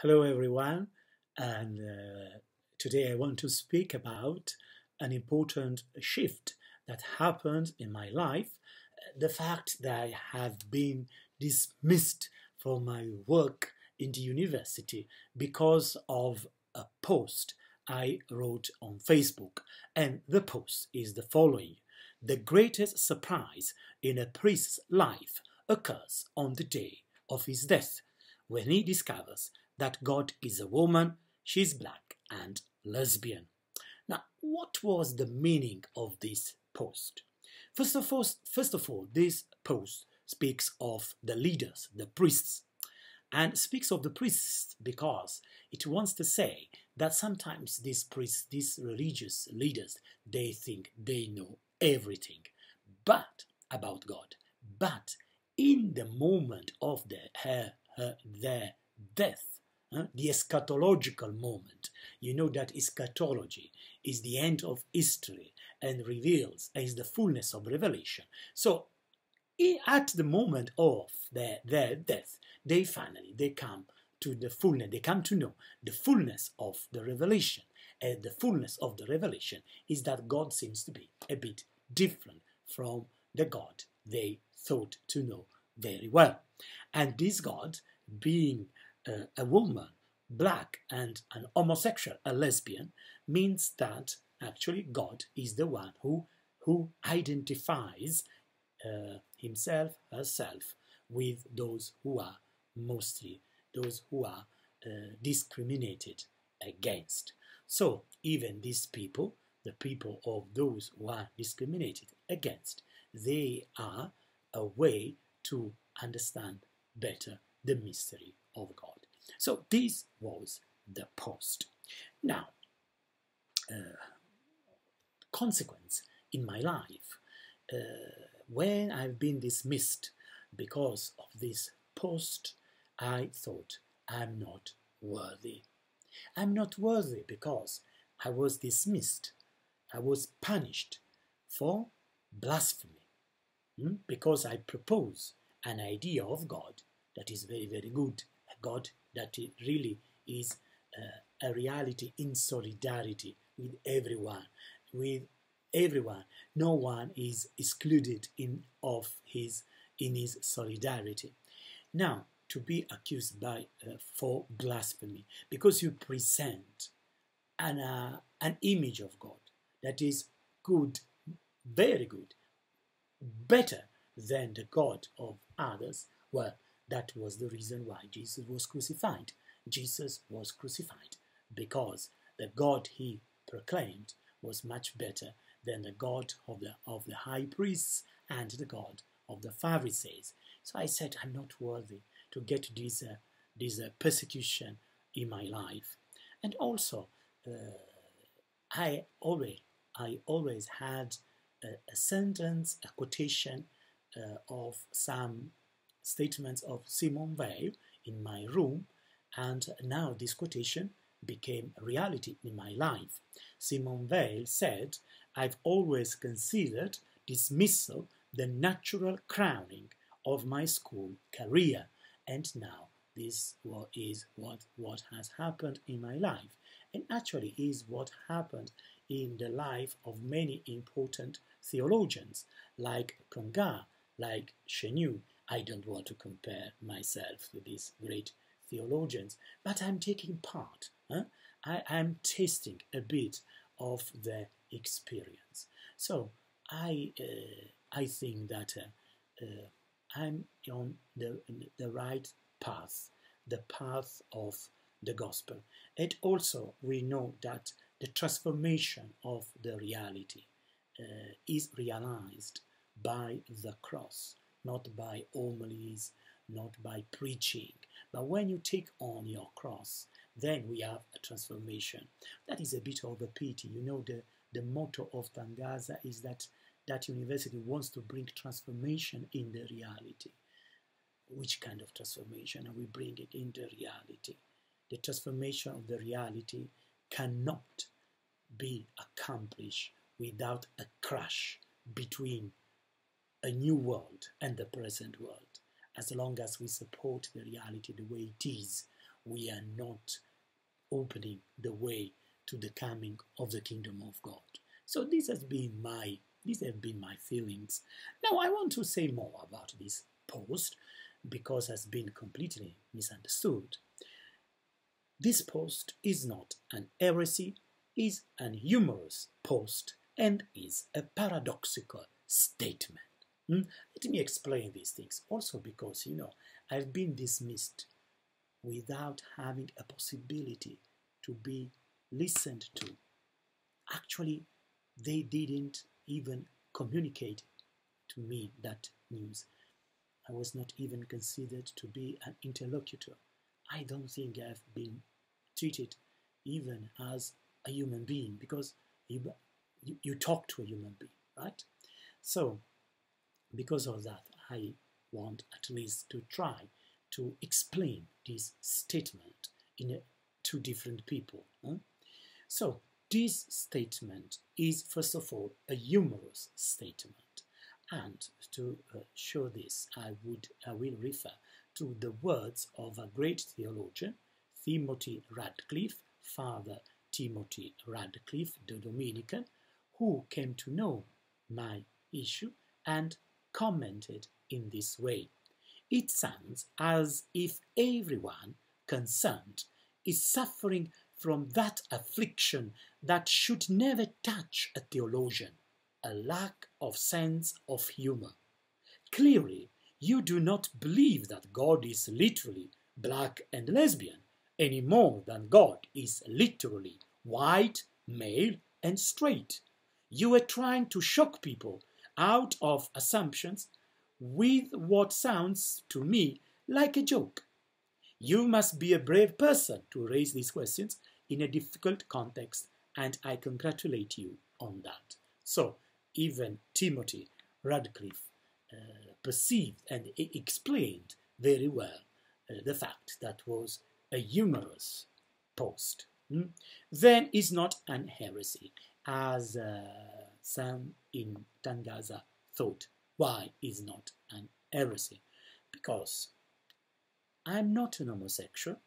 Hello, everyone, and today I want to speak about an important shift that happened in my life. The fact that I have been dismissed from my work in the university because of a post I wrote on Facebook. And the post is the following: the greatest surprise in a priest's life occurs on the day of his death, when he discovers that God is a woman, she's black and lesbian. Now, what was the meaning of this post? First of all, this post speaks of the leaders, the priests, and speaks of the priests because it wants to say that sometimes these priests, these religious leaders, they think they know everything but about God. But in the moment of their death, the eschatological moment. You know that eschatology is the end of history and reveals, is the fullness of revelation. So at the moment of their death, they come to the fullness, they come to know the fullness of the revelation. And the fullness of the revelation is that God seems to be a bit different from the God they thought to know very well. And this God, being a woman, black, and an homosexual, a lesbian, means that actually God is the one who identifies himself, herself, with those who are discriminated against. So even these people, the people of those who are discriminated against, they are a way to understand better the mystery of God. So this was the post. Now, consequence in my life, when I've been dismissed because of this post, I thought I'm not worthy. I'm not worthy because I was dismissed. I was punished for blasphemy because I propose an idea of God that is very, very good, a God that really is a reality in solidarity with everyone, No one is excluded in his solidarity. Now, to be accused for blasphemy because you present an image of God that is good, very good, better than the God of others, well, that was the reason why Jesus was crucified. Jesus was crucified because the God he proclaimed was much better than the God of the high priests and the God of the Pharisees. So I said, I'm not worthy to get this persecution in my life. And also, I always had a sentence, a quotation of some statements of Simone Weil in my room, and now this quotation became a reality in my life. Simone Weil said, "I've always considered dismissal the natural crowning of my school career, and now this is what has happened in my life, and actually is what happened in the life of many important theologians like Tangaza, like Chenu." I don't want to compare myself to these great theologians, but I'm taking part. I'm tasting a bit of their experience. So I think that I'm on the right path, the path of the gospel. And also we know that the transformation of the reality is realized by the cross, not by homilies, not by preaching. But when you take on your cross, then we have a transformation. That is a bit of a pity. You know, the motto of Tangaza is that university wants to bring transformation in the reality. Which kind of transformation are we bringing in the reality? The transformation of the reality cannot be accomplished without a crash between a new world and the present world. As long as we support the reality the way it is, we are not opening the way to the coming of the kingdom of God. So these have been my feelings. Now I want to say more about this post because it has been completely misunderstood. This post is not an heresy, is an humorous post and is a paradoxical statement. Let me explain these things. Also because, I've been dismissed without having a possibility to be listened to. Actually, they didn't even communicate to me that news. I was not even considered to be an interlocutor. I don't think I've been treated even as a human being, because you talk to a human being, right? So, because of that, I want at least to try to explain this statement in two different people. So, this statement is, first of all, a humorous statement. And to show this, I will refer to the words of a great theologian, Timothy Radcliffe, Father Timothy Radcliffe, the Dominican, who came to know my issue and commented in this way. It sounds as if everyone concerned is suffering from that affliction that should never touch a theologian, a lack of sense of humor. Clearly, you do not believe that God is literally black and lesbian, any more than God is literally white, male, and straight. You are trying to shock people out of assumptions with what sounds to me like a joke. You must be a brave person to raise these questions in a difficult context, and I congratulate you on that. So, even Timothy Radcliffe perceived and explained very well the fact that was a humorous post. Then is not an heresy, as some in Tangaza thought. Why is not an heresy? Because I'm not an homosexual.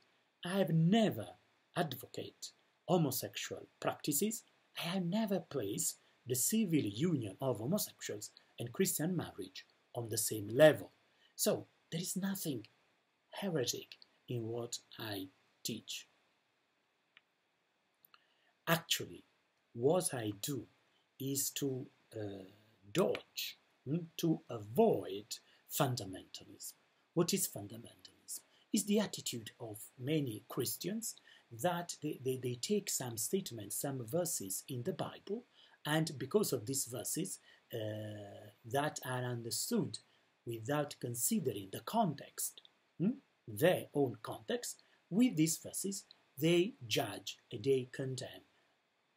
I have never advocated homosexual practices. I have never placed the civil union of homosexuals and Christian marriage on the same level. So there is nothing heretic in what I teach. Actually, what I do is to dodge, to avoid fundamentalism. What is fundamentalism? It's the attitude of many Christians that they take some statements, some verses in the Bible, and because of these verses that are understood without considering the context, their own context, with these verses, they judge and they condemn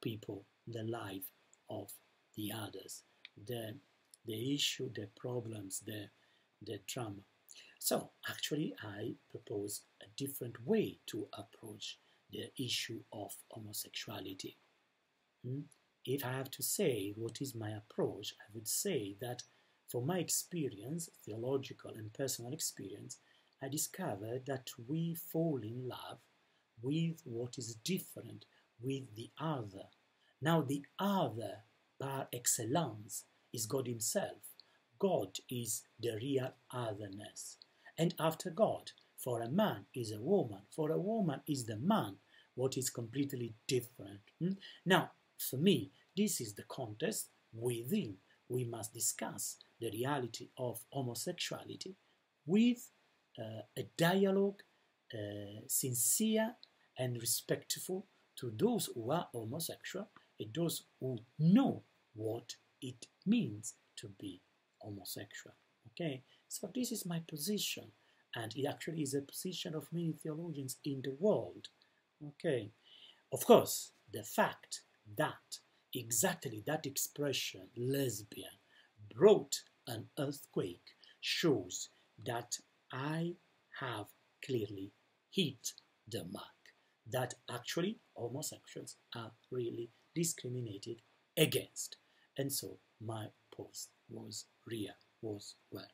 people, the life of the others, the issue, the problems, the drama. So actually I propose a different way to approach the issue of homosexuality. If I have to say what is my approach, I would say that from my experience, theological and personal experience, I discovered that we fall in love with what is different, with the other. Now the other, par excellence, is God himself. God is the real otherness. And after God, for a man is a woman, for a woman is the man, what is completely different. Now, for me, this is the context within we must discuss the reality of homosexuality with a dialogue sincere and respectful to those who are homosexual and those who know what it means to be homosexual. Okay, so this is my position, and it actually is a position of many theologians in the world. Okay, of course, the fact that exactly that expression, lesbian, brought an earthquake shows that I have clearly hit the mark, that actually homosexuals are really discriminated against. And so my post was real, was well.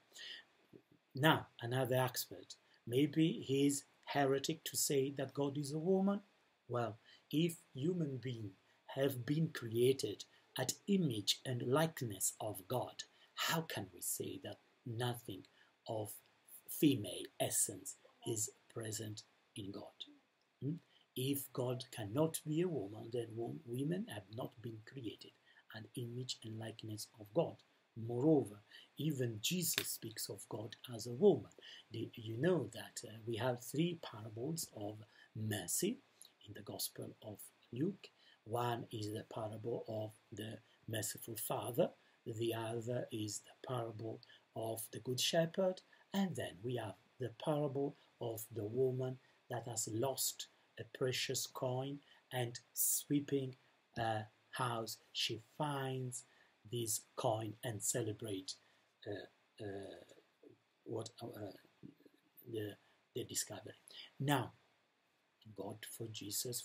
Now, another aspect, maybe his heretic to say that God is a woman? Well, if human beings have been created at image and likeness of God, how can we say that nothing of female essence is present in God? If God cannot be a woman, then women have not been created at image and likeness of God. Moreover, even Jesus speaks of God as a woman. You know that we have 3 parables of mercy in the Gospel of Luke. One is the parable of the merciful Father. The other is the parable of the Good Shepherd. And then we have the parable of the woman that has lost a precious coin, and sweeping a house, she finds this coin and celebrates the discovery. Now, for Jesus,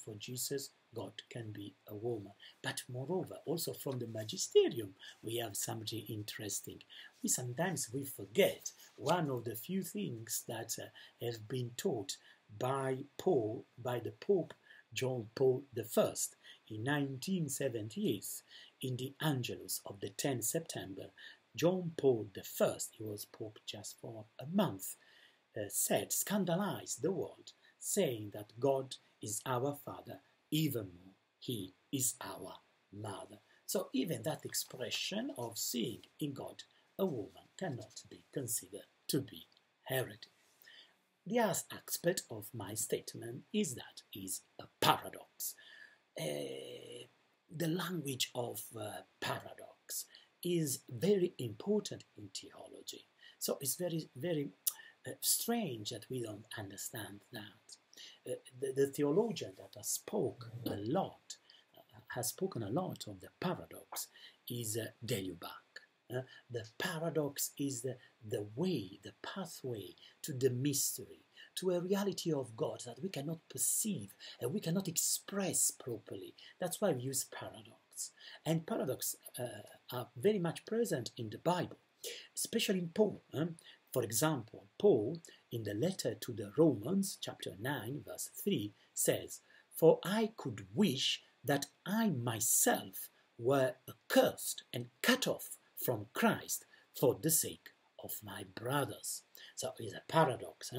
God can be a woman. But moreover, also from the magisterium, we have something interesting. Sometimes we forget one of the few things that have been taught by the Pope John Paul I in 1978 in the Angelus of the 10th September. John Paul I, he was Pope just for a month, scandalized the world, saying that God is our Father, even more, He is our Mother. So even that expression of seeing in God a woman cannot be considered to be heretic. The other aspect of my statement is that is a paradox. The language of paradox is very important in theology. So it's very, very strange that we don't understand that. The theologian that has spoken a lot of the paradox is Delubach. The paradox is the way, the pathway to the mystery, to a reality of God that we cannot perceive and we cannot express properly. That's why we use paradox. And paradox are very much present in the Bible, especially in Paul. For example, Paul, in the letter to the Romans, chapter 9, verse 3, says, "For I could wish that I myself were accursed and cut off from Christ for the sake of my brothers." So it's a paradox,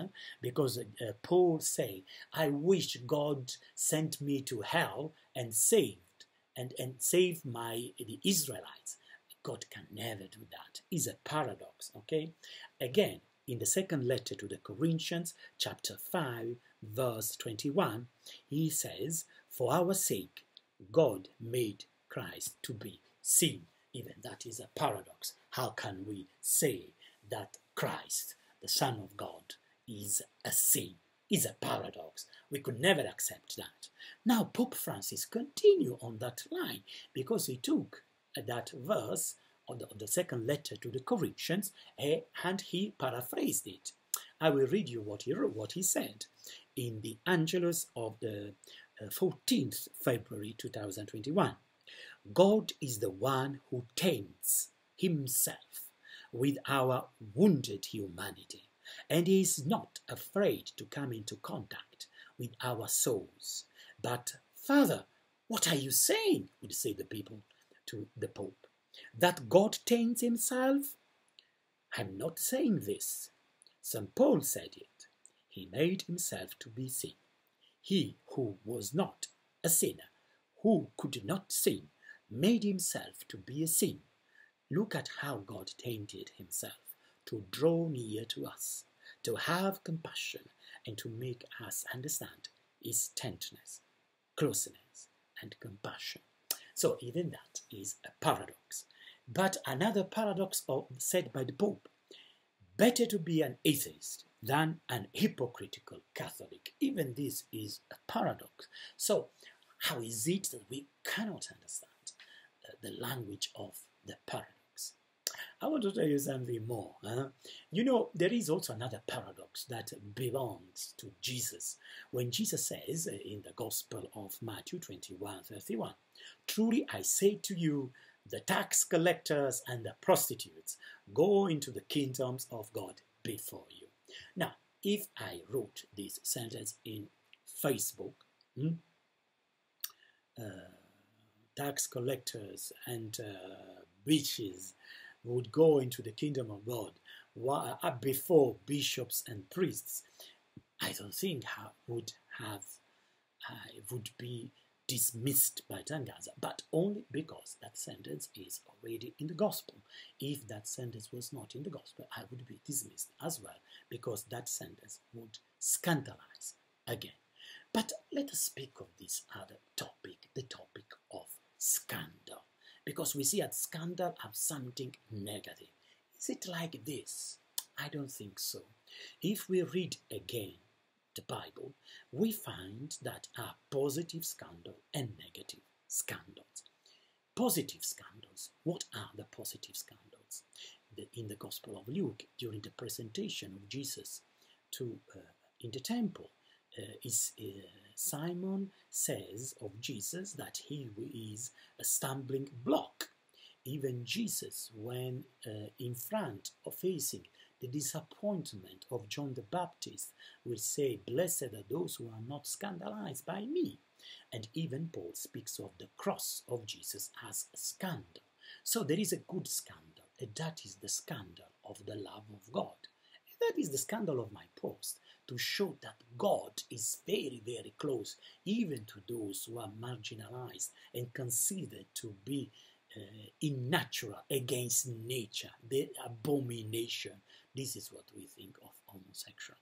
because Paul say, "I wish God sent me to hell and saved the Israelites." God can never do that. It's a paradox, okay? Again, in the second letter to the Corinthians, chapter 5, verse 21, he says, "For our sake, God made Christ to be sin." Even that is a paradox. How can we say that Christ, the Son of God, is a sin? It's a paradox. We could never accept that. Now Pope Francis continued on that line, because he took that verse on the second letter to the Corinthians and he paraphrased it. I will read you what he wrote, what he said in the Angelus of the 14th February 2021. "God is the one who taints himself with our wounded humanity, and he is not afraid to come into contact with our souls. But, Father, what are you saying?" would say the people to the Pope. "That God taints himself? I'm not saying this. St. Paul said it. He made himself to be sin. He who was not a sinner, who could not sin, made himself to be a sin. Look at how God tainted himself to draw near to us, to have compassion, and to make us understand his tenderness, closeness, and compassion." So even that is a paradox. But another paradox said by the Pope: "Better to be an atheist than an hypocritical Catholic." Even this is a paradox. So how is it that we cannot understand the language of the paradox? I want to tell you something more. You know, there is also another paradox that belongs to Jesus. When Jesus says in the Gospel of Matthew 21:31, "Truly I say to you, the tax collectors and the prostitutes go into the kingdoms of God before you." Now, if I wrote this sentence in Facebook, tax collectors and witches would go into the kingdom of God before bishops and priests, I don't think would be dismissed by Tangaza, but only because that sentence is already in the gospel. If that sentence was not in the gospel, I would be dismissed as well, because that sentence would scandalize again. But let us speak of this other topic, the topic of scandal, because we see that scandal have something negative. Is it like this? I don't think so. If we read again the Bible, we find that are positive scandal and negative scandals. Positive scandals. What are the positive scandals? In the Gospel of Luke, during the presentation of Jesus in the temple, Simon says of Jesus that he is a stumbling block. Even Jesus, when in front of facing the disappointment of John the Baptist, will say, "Blessed are those who are not scandalized by me." And even Paul speaks of the cross of Jesus as a scandal. So there is a good scandal, and that is the scandal of the love of God. And that is the scandal of my post, to show that God is very, very close, even to those who are marginalized and considered to be unnatural, against nature, the abomination. This is what we think of homosexual.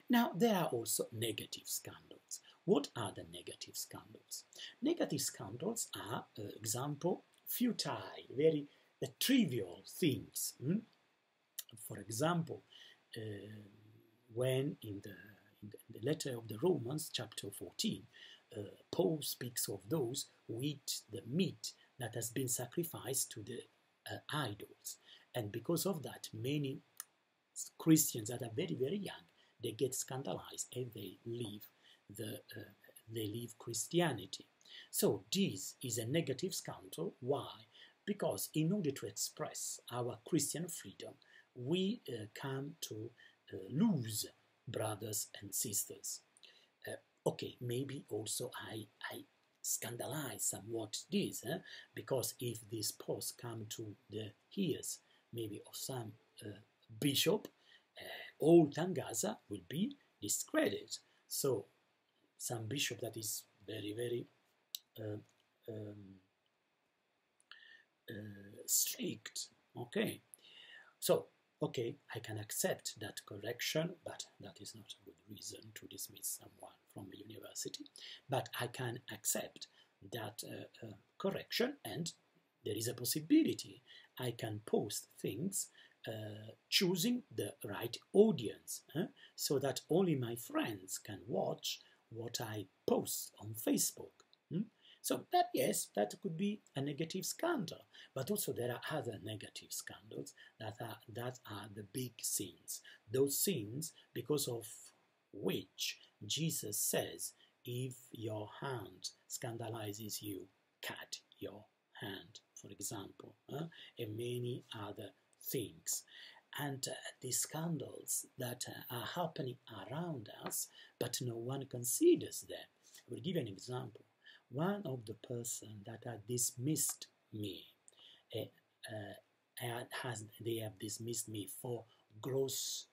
Now, there are also negative scandals. What are the negative scandals? Negative scandals are, example, futile, very trivial things. For example, when in the letter of the Romans, chapter 14, Paul speaks of those who eat the meat that has been sacrificed to the idols. And because of that, many Christians that are very, very young, they get scandalized and they leave Christianity. So this is a negative scandal. Why? Because in order to express our Christian freedom, we come to lose brothers and sisters. Okay, maybe also I scandalize somewhat this, because if this post come to the ears maybe of some bishop, all Tangaza will be discredited. So some bishop that is very, very strict. Okay, so okay, I can accept that correction, but that is not a good reason to dismiss someone from a university. But I can accept that correction, and there is a possibility I can post things choosing the right audience, so that only my friends can watch what I post on Facebook. So that, yes, that could be a negative scandal, but also there are other negative scandals that are the big sins. Those sins because of which Jesus says, if your hand scandalizes you, cut your hand, for example, and many other things. And the scandals that are happening around us, but no one considers them. I will give you an example. One of the person that had dismissed me, they have dismissed me for gross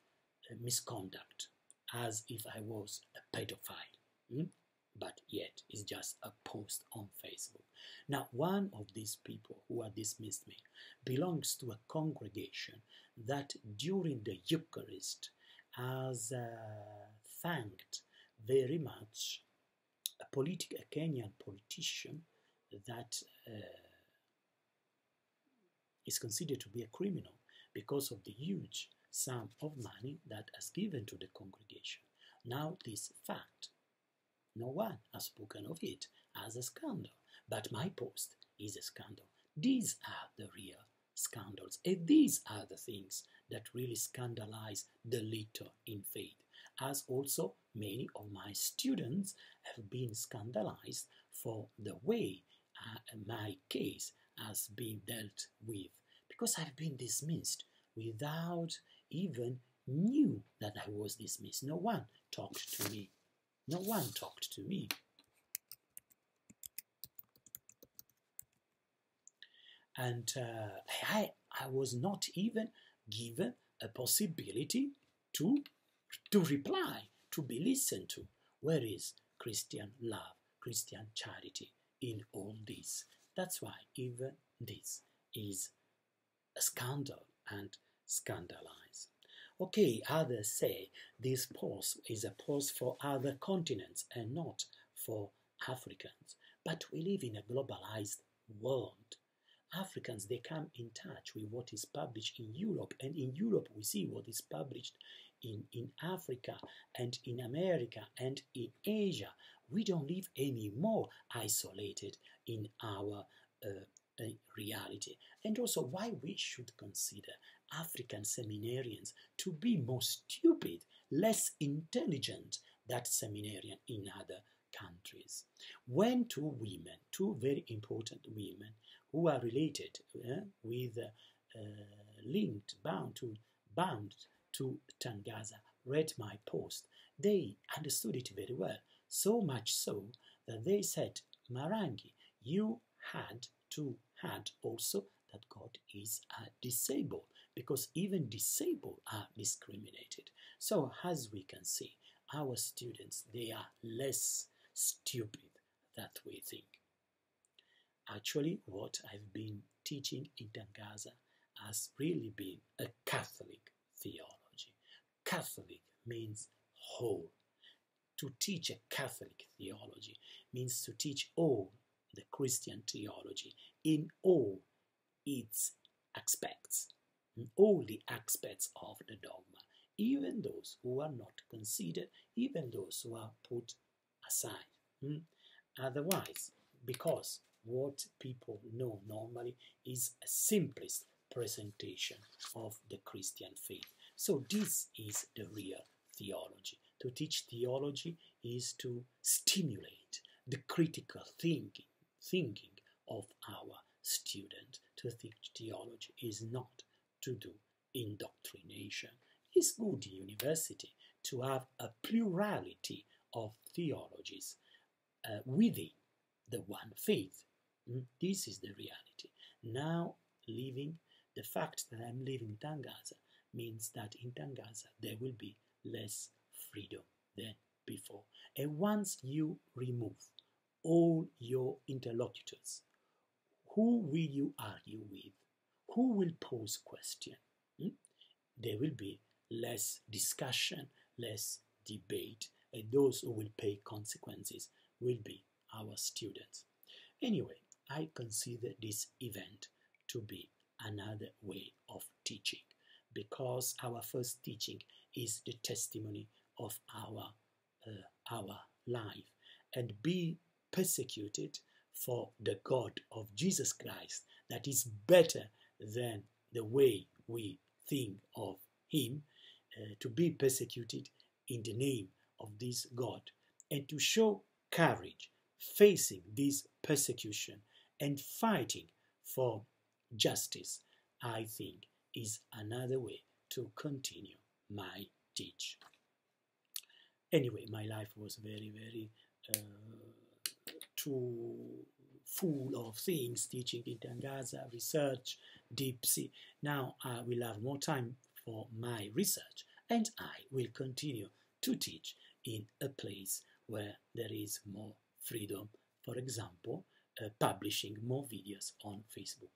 misconduct, as if I was a pedophile. But yet it's just a post on Facebook. Now, one of these people who have dismissed me belongs to a congregation that during the Eucharist has thanked very much a Kenyan politician that is considered to be a criminal because of the huge sum of money that has given to the congregation. Now, this fact, no one has spoken of it as a scandal, but my post is a scandal. These are the real scandals, and these are the things that really scandalize the little in faith, as also many of my students have been scandalized for the way my case has been dealt with, because I've been dismissed without even knew that I was dismissed. No one talked to me. No one talked to me. And I was not even given a possibility to reply, to be listened to. Where is Christian love, Christian charity in all this? That's why even this is a scandal and scandalized. Okay, others say this pause is a pause for other continents and not for Africans. But we live in a globalized world. Africans, they come in touch with what is published in Europe, and in Europe we see what is published in Africa and in America and in Asia. We don't live anymore isolated in our reality. And also why we should consider African seminarians to be more stupid, less intelligent than seminarians in other countries. When two women, two very important women, who are related with linked, bound to Tangaza, read my post, they understood it very well, so much so that they said, Marangi, you had to add also that God is disabled, because even disabled are discriminated. So as we can see, our students, they are less stupid than we think. Actually, what I've been teaching in Tangaza has really been a Catholic theology. Catholic means whole. To teach a Catholic theology means to teach all the Christian theology in all its aspects, all the aspects of the dogma, even those who are not considered, even those who are put aside. Otherwise, because what people know normally is a simplest presentation of the Christian faith. So this is the real theology. To teach theology is to stimulate the critical thinking of our student. To teach theology is not to do indoctrination. It's good in university to have a plurality of theologies within the one faith. This is the reality. Now, the fact that I'm leaving Tangaza means that in Tangaza there will be less freedom than before. And once you remove all your interlocutors, who will you argue with? Who will pose question? There will be less discussion, less debate, and those who will pay consequences will be our students. Anyway, I consider this event to be another way of teaching, because our first teaching is the testimony of our life, and be persecuted for the God of Jesus Christ that is better than the way we think of him, to be persecuted in the name of this God, and to show courage facing this persecution and fighting for justice, I think is another way to continue my teach. Anyway, my life was very, very too full of things, teaching in Tangaza, research, deep sea. Now I will have more time for my research, and I will continue to teach in a place where there is more freedom, for example, publishing more videos on Facebook.